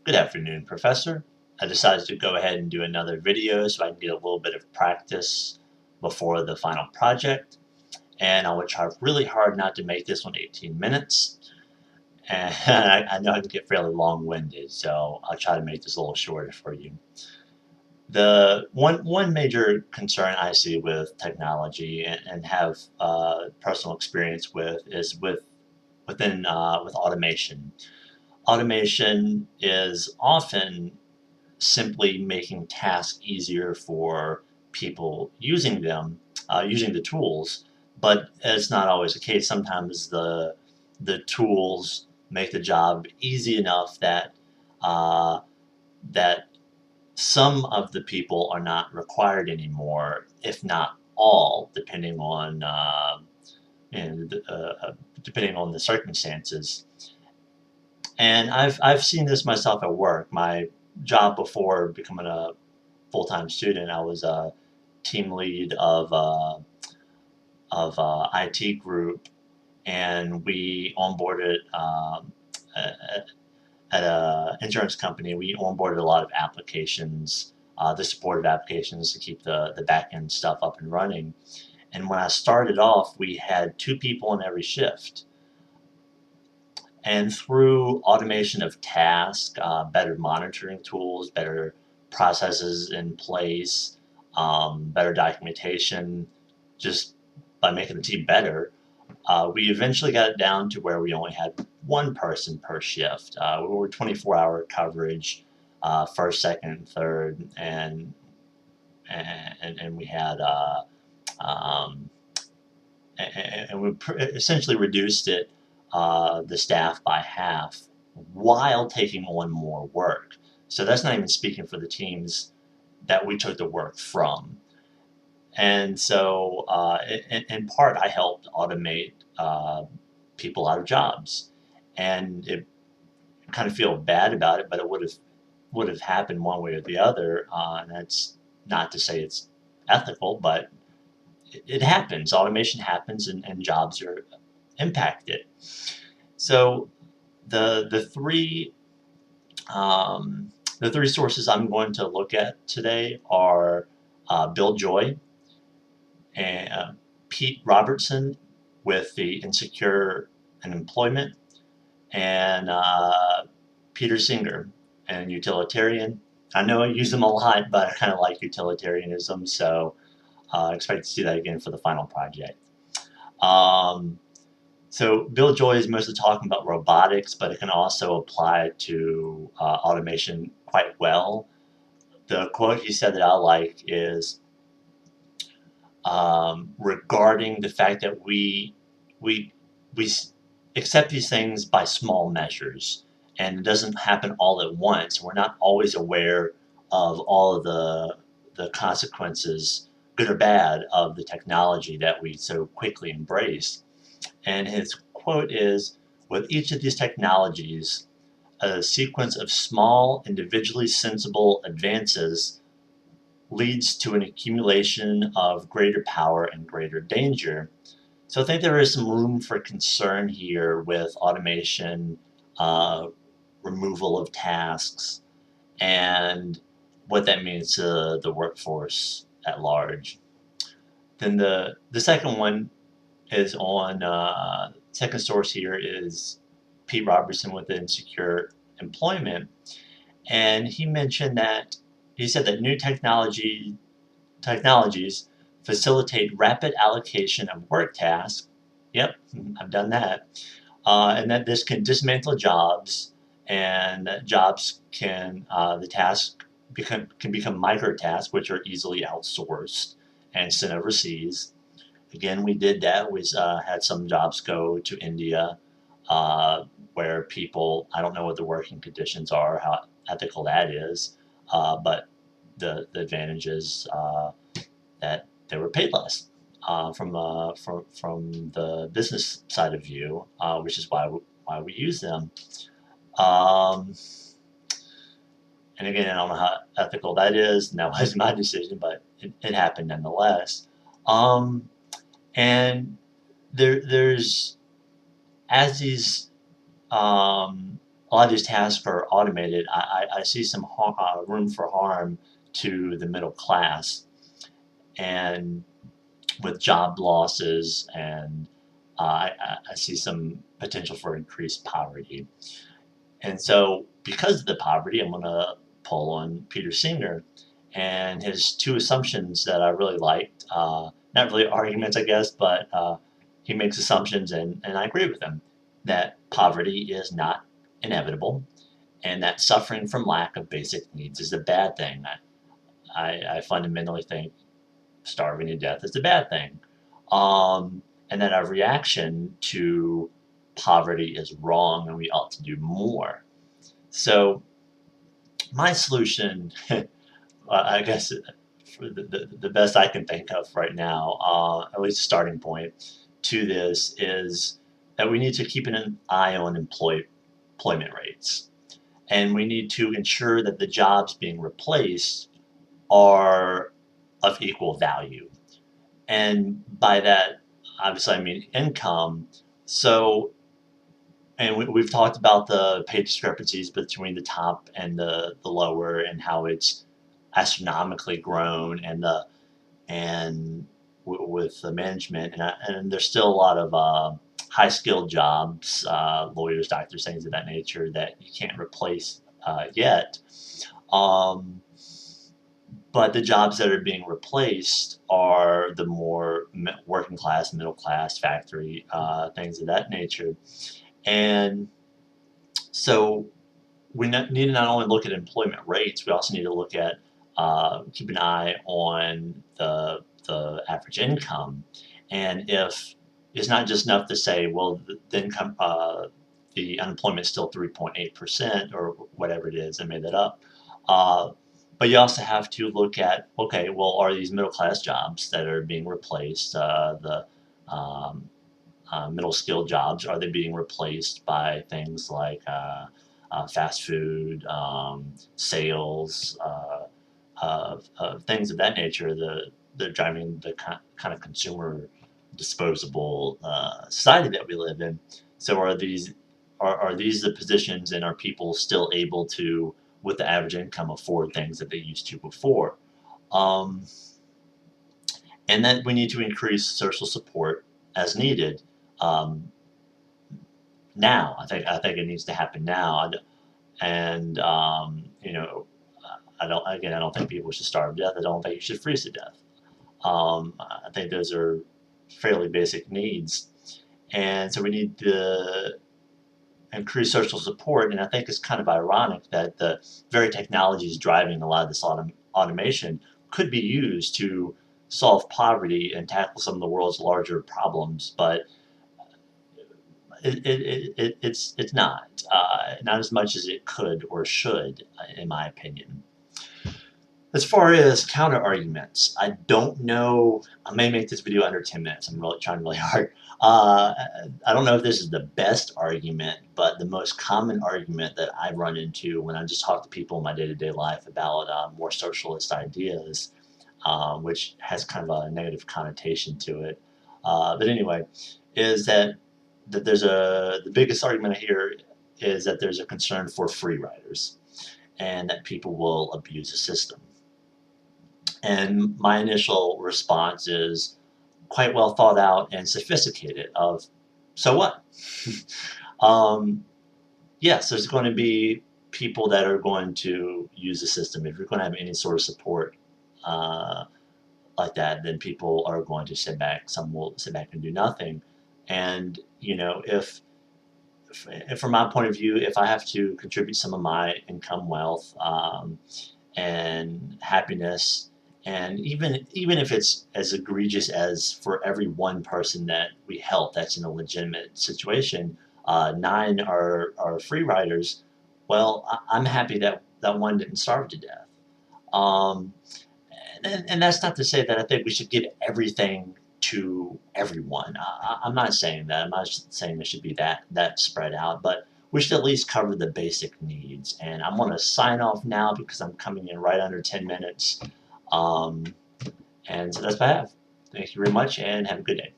Good afternoon, Professor. I decided to go ahead and do another video so I can get a little bit of practice before the final project. And I would try really hard not to make this one 18 minutes. And I know I can get fairly long-winded, so I'll try to make this a little shorter for you. The one major concern I see with technology and have personal experience with is with automation. Automation is often simply making tasks easier for people using them, using the tools, but it's not always the case. Sometimes the tools make the job easy enough that that some of the people are not required anymore, if not all, depending on the circumstances. And I've seen this myself at work. My job before becoming a full-time student, I was a team lead of IT group, and we onboarded at a insurance company. We onboarded a lot of applications, the supported applications to keep the back end stuff up and running. And when I started off, we had 2 people in every shift. And through automation of tasks, better monitoring tools, better processes in place, better documentation, just by making the team better, we eventually got it down to where we only had 1 person per shift. We were 24-hour coverage, first, second, third, and we had um, and we essentially reduced it, the staff by half while taking on more work. So that's not even speaking for the teams that we took the work from. And so in part, I helped automate people out of jobs. And it kind of feel bad about it, but it would have happened one way or the other. And that's not to say it's ethical, but it happens. Automation happens, and jobs are impacted. So the three the three sources I'm going to look at today are Bill Joy and Pete Robertson with the Insecure and Employment, and Peter Singer and Utilitarian. I know I use them a lot, but I kind of like utilitarianism, so I expect to see that again for the final project. So Bill Joy is mostly talking about robotics, but it can also apply to automation quite well. The quote he said that I like is regarding the fact that we accept these things by small measures, and it doesn't happen all at once. We're not always aware of all of the consequences, good or bad, of the technology that we so quickly embrace. And his quote is, with each of these technologies, a sequence of small, individually sensible advances leads to an accumulation of greater power and greater danger. So I think there is some room for concern here with automation, removal of tasks, and what that means to the workforce at large. Then the second one is on, second source here is Pete Robertson with Insecure Employment. And he said that new technologies facilitate rapid allocation of work tasks. Yep, I've done that. And that this can dismantle jobs, and jobs the tasks can become micro tasks, which are easily outsourced and sent overseas. Again, we did that. We had some jobs go to India, where people, I don't know what the working conditions are, how ethical that is, but the advantage is that they were paid less, from the business side of view, which is why we use them. Um, and again, I don't know how ethical that is, and that was my decision, but it happened nonetheless. Um, and there's as these um, a lot of these tasks are automated, I see some room for harm to the middle class, and with job losses, and I see some potential for increased poverty. And so, because of the poverty, I'm going to pull on Peter Singer and his two assumptions that I really liked. Not really arguments, I guess, but he makes assumptions, and I agree with him that poverty is not inevitable, and that suffering from lack of basic needs is a bad thing. I fundamentally think starving to death is a bad thing. And that our reaction to poverty is wrong and we ought to do more. So, my solution, I guess, for the best I can think of right now, at least a starting point to this, is that we need to keep an eye on employment rates. And we need to ensure that the jobs being replaced are of equal value. And by that, obviously, I mean income. So, and we've talked about the pay discrepancies between the top and the lower, and how it's astronomically grown, and with the management, and there's still a lot of high skilled jobs, lawyers, doctors, things of that nature that you can't replace yet. Um, but the jobs that are being replaced are the more working class, middle class, factory, things of that nature. And so need to not only look at employment rates, we also need to look at, keep an eye on the average income. And if it's not just enough to say, well, the income, the unemployment is still 3.8% or whatever it is, I made that up. But you also have to look at, okay, well, are these middle class jobs that are being replaced, the um, middle skilled jobs, are they being replaced by things like fast food, sales, things of that nature? They're driving the kind of consumer disposable society that we live in. So are these the positions, and are people still able to, with the average income, afford things that they used to before? Um, and then we need to increase social support as needed. Um, Now, I think it needs to happen now, and I don't think people should starve to death. I don't think you should freeze to death. I think those are fairly basic needs, and so we need to increase social support. And I think it's kind of ironic that the very technologies driving a lot of this automation could be used to solve poverty and tackle some of the world's larger problems, but it's not as much as it could or should, in my opinion. As far as counter arguments, I don't know. I may make this video under 10 minutes. I'm really trying really hard. Uh, I don't know if this is the best argument, but the most common argument that I run into when I just talk to people in my day-to-day life about more socialist ideas, which has kind of a negative connotation to it. But anyway, is that the biggest argument I hear is that there's a concern for free riders, and that people will abuse the system. And my initial response is quite well thought out and sophisticated of, so what? um, yes, there's going to be people that are going to use the system. If you're going to have any sort of support uh, like that, then people are going to sit back. Some will sit back and do nothing. And, if from my point of view, if I have to contribute some of my income, wealth, and happiness, and even if it's as egregious as for every one person that we help that's in a legitimate situation, nine are free riders. Well, I'm happy that that one didn't starve to death. Um, and that's not to say that I think we should give everything to everyone. I'm not saying that. I'm not saying it should be that spread out, but we should at least cover the basic needs. And I'm going to sign off now because I'm coming in right under 10 minutes. Um, and so that's what I have. Thank you very much, and have a good day.